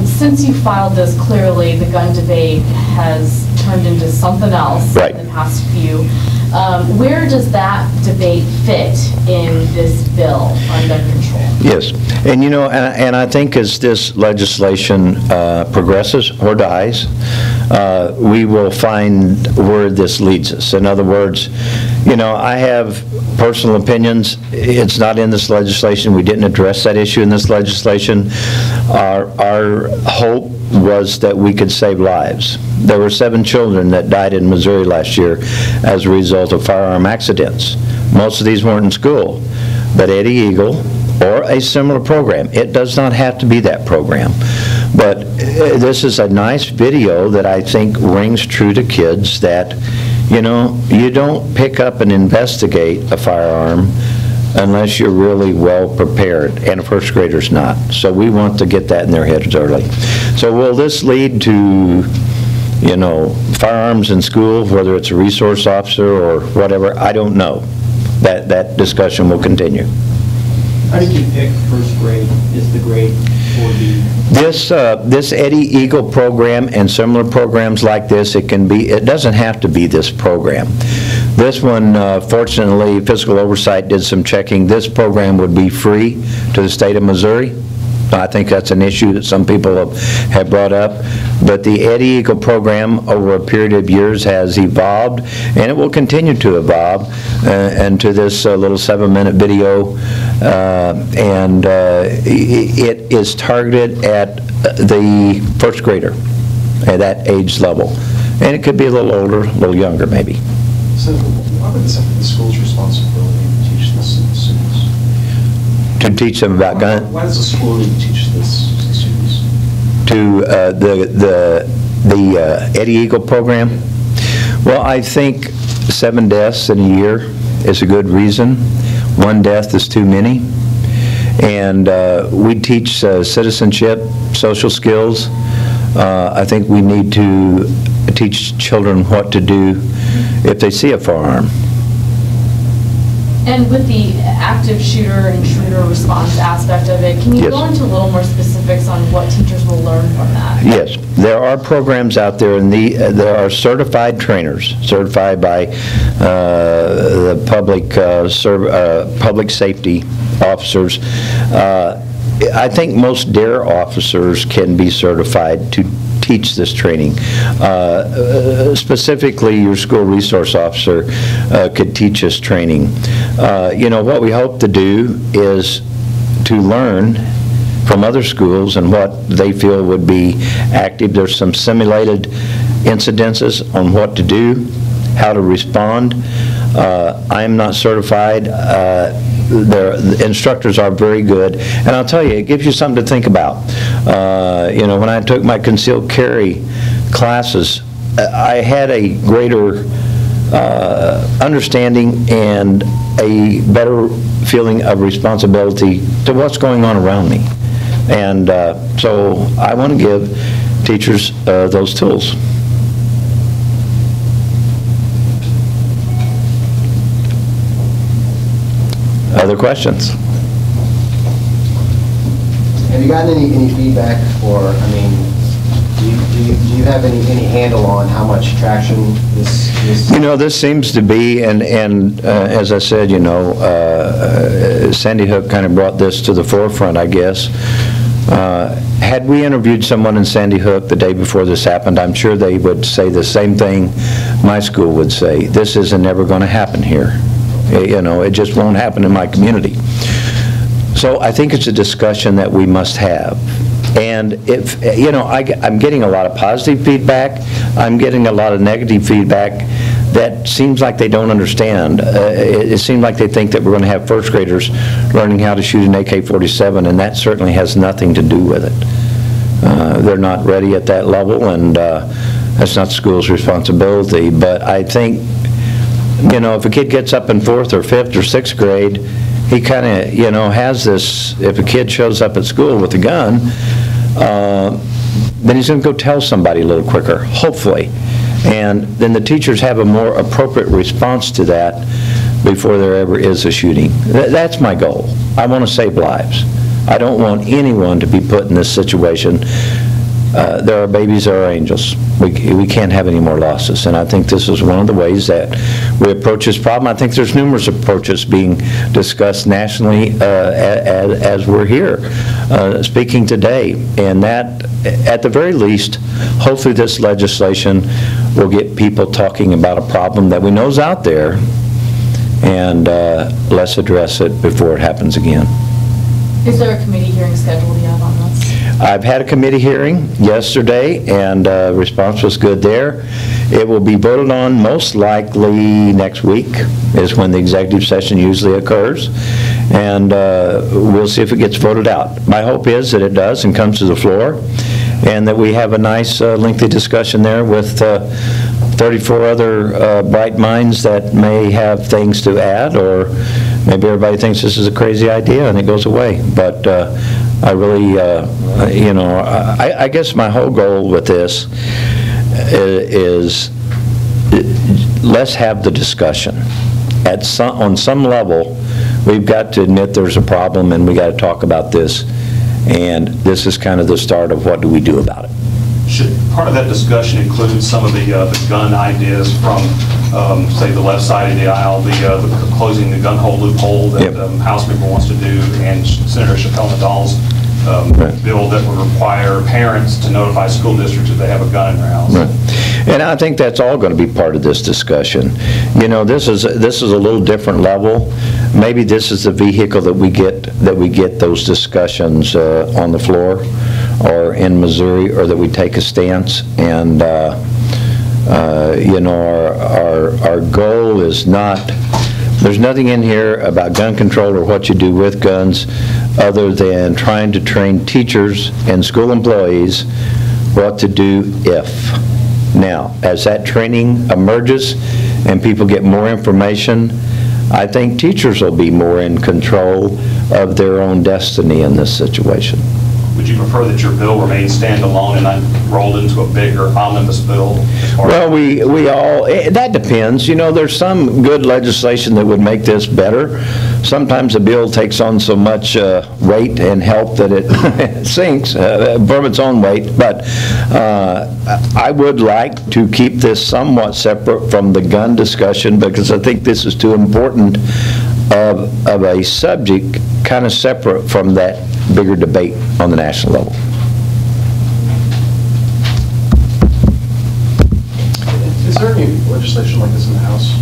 Since you filed this, clearly the gun debate has turned into something else Right. in the past few. Where does that debate fit in this bill on gun control? Yes, and you know, and I think as this legislation progresses or dies, we will find where this leads us. In other words, you know, I have personal opinions. It's not in this legislation. We didn't address that issue in this legislation. Our hope was that we could save lives. There were 7 children that died in Missouri last year as a result of firearm accidents. Most of these weren't in school, but Eddie Eagle or a similar program. It does not have to be that program. But this is a nice video that I think rings true to kids that, you know, you don't pick up and investigate a firearm unless you're really well prepared, and a first grader's not. So we want to get that in their heads early. So will this lead to, you know, firearms in school, whether it's a resource officer or whatever? I don't know. That discussion will continue. How did you pick first grade is the grade for the... This Eddie Eagle program and similar programs like this, it doesn't have to be this program. This one, fortunately, Fiscal Oversight did some checking. This program would be free to the state of Missouri. I think that's an issue that some people have brought up. But the Eddie Eagle program over a period of years has evolved, and it will continue to evolve into this little 7-minute video. It is targeted at the first grader at that age level. And it could be a little older, a little younger maybe. So why would this have to be the school's responsibility to teach this to the students? To teach them about gun? Why does the school need to teach this to the students? To the Eddie Eagle program? Well, I think 7 deaths in a year is a good reason. 1 death is too many. And we teach citizenship, social skills. I think we need to teach children what to do if they see a firearm. And with the active shooter and intruder response aspect of it, can you go into a little more specifics on what teachers will learn from that? Yes, there are programs out there, and there are certified trainers, certified by the public safety officers. I think most DARE officers can be certified to teach this training. Specifically, your school resource officer could teach us training. You know, what we hope to do is to learn from other schools and what they feel would be active. There's some simulated incidences on what to do, how to respond. I am not certified. The instructors are very good, and I'll tell you, it gives you something to think about. You know, when I took my concealed carry classes, I had a greater understanding and a better feeling of responsibility to what's going on around me. And so I want to give teachers those tools. Other questions? Have you gotten any feedback for, I mean, do you have any handle on how much traction this You know, this seems to be, and as I said, you know, Sandy Hook kind of brought this to the forefront, I guess. Had we interviewed someone in Sandy Hook the day before this happened, I'm sure they would say the same thing my school would say. This isn't ever going to happen here. You know, it just won't happen in my community. So I think it's a discussion that we must have. And if, you know, I'm getting a lot of positive feedback. I'm getting a lot of negative feedback that seems like they don't understand. It seems like they think that we're going to have first graders learning how to shoot an AK-47, and that certainly has nothing to do with it. They're not ready at that level, and that's not the school's responsibility. But I think, you know, if a kid gets up in 4th or 5th or 6th grade, he kind of, you know, has this, if a kid shows up at school with a gun, then he's going to go tell somebody a little quicker, hopefully. And then the teachers have a more appropriate response to that before there ever is a shooting. That's my goal. I want to save lives. I don't want anyone to be put in this situation. There are babies, there are angels. We can't have any more losses, and I think this is one of the ways that we approach this problem. I think there's numerous approaches being discussed nationally as we're here speaking today, and that, at the very least, hopefully this legislation will get people talking about a problem that we know is out there, and let's address it before it happens again. Is there a committee hearing scheduled yet on this? I've had a committee hearing yesterday, and response was good there. It will be voted on most likely next week, is when the executive session usually occurs, and we'll see if it gets voted out. My hope is that it does and comes to the floor, and that we have a nice lengthy discussion there with 34 other bright minds that may have things to add, or maybe everybody thinks this is a crazy idea and it goes away. But I really, you know, I guess my whole goal with this is let's have the discussion. On some level, we've got to admit there's a problem, and we got to talk about this, and this is kind of the start of what do we do about it. Should part of that discussion include some of the gun ideas from, say, the left side of the aisle, the closing the gun hole loophole that House member wants to do, and Senator Chappelle Nadal's bill that would require parents to notify school districts if they have a gun in their house? Right. And I think that's all going to be part of this discussion. You know, this is a little different level. Maybe this is the vehicle that we get those discussions on the floor or in Missouri, or that we take a stance. And you know, our goal is not, there's nothing in here about gun control or what you do with guns other than trying to train teachers and school employees what to do if. Now, as that training emerges and people get more information, I think teachers will be more in control of their own destiny in this situation. Would you prefer that your bill remain standalone and not rolled into a bigger omnibus bill? Well, we all, that depends. You know, there's some good legislation that would make this better. Sometimes a bill takes on so much weight and help that it sinks from its own weight. But I would like to keep this somewhat separate from the gun discussion, because I think this is too important of a subject, kind of separate from that bigger debate on the national level. Is there any legislation like this in the House?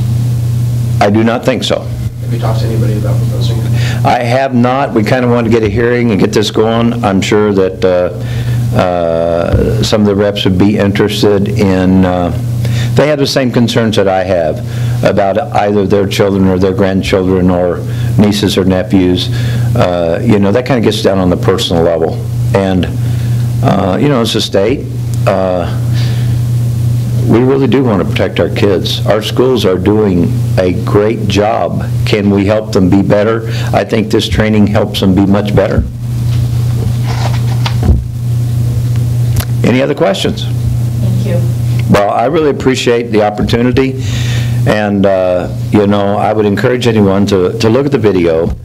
I do not think so. Have you talked to anybody about proposing it? I have not. We kind of wanted to get a hearing and get this going. I'm sure that some of the reps would be interested in, they have the same concerns that I have about either their children or their grandchildren or nieces or nephews. You know, that kind of gets down on the personal level. And, you know, as a state, we really do want to protect our kids. Our schools are doing a great job. Can we help them be better? I think this training helps them be much better. Any other questions? Thank you. Well, I really appreciate the opportunity, and you know, I would encourage anyone to look at the video.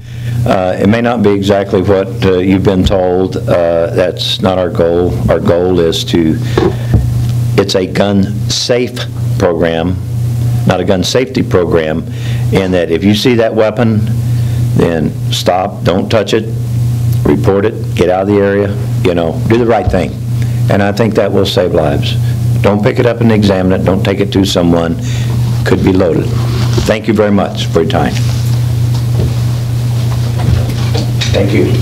It may not be exactly what you've been told. That's not our goal. Our goal is it's a gun-safe program, not a gun safety program, and that if you see that weapon, then stop, don't touch it, report it, get out of the area, you know, do the right thing. And I think that will save lives. Don't pick it up and examine it. Don't take it to someone. Could be loaded. Thank you very much for your time. Thank you.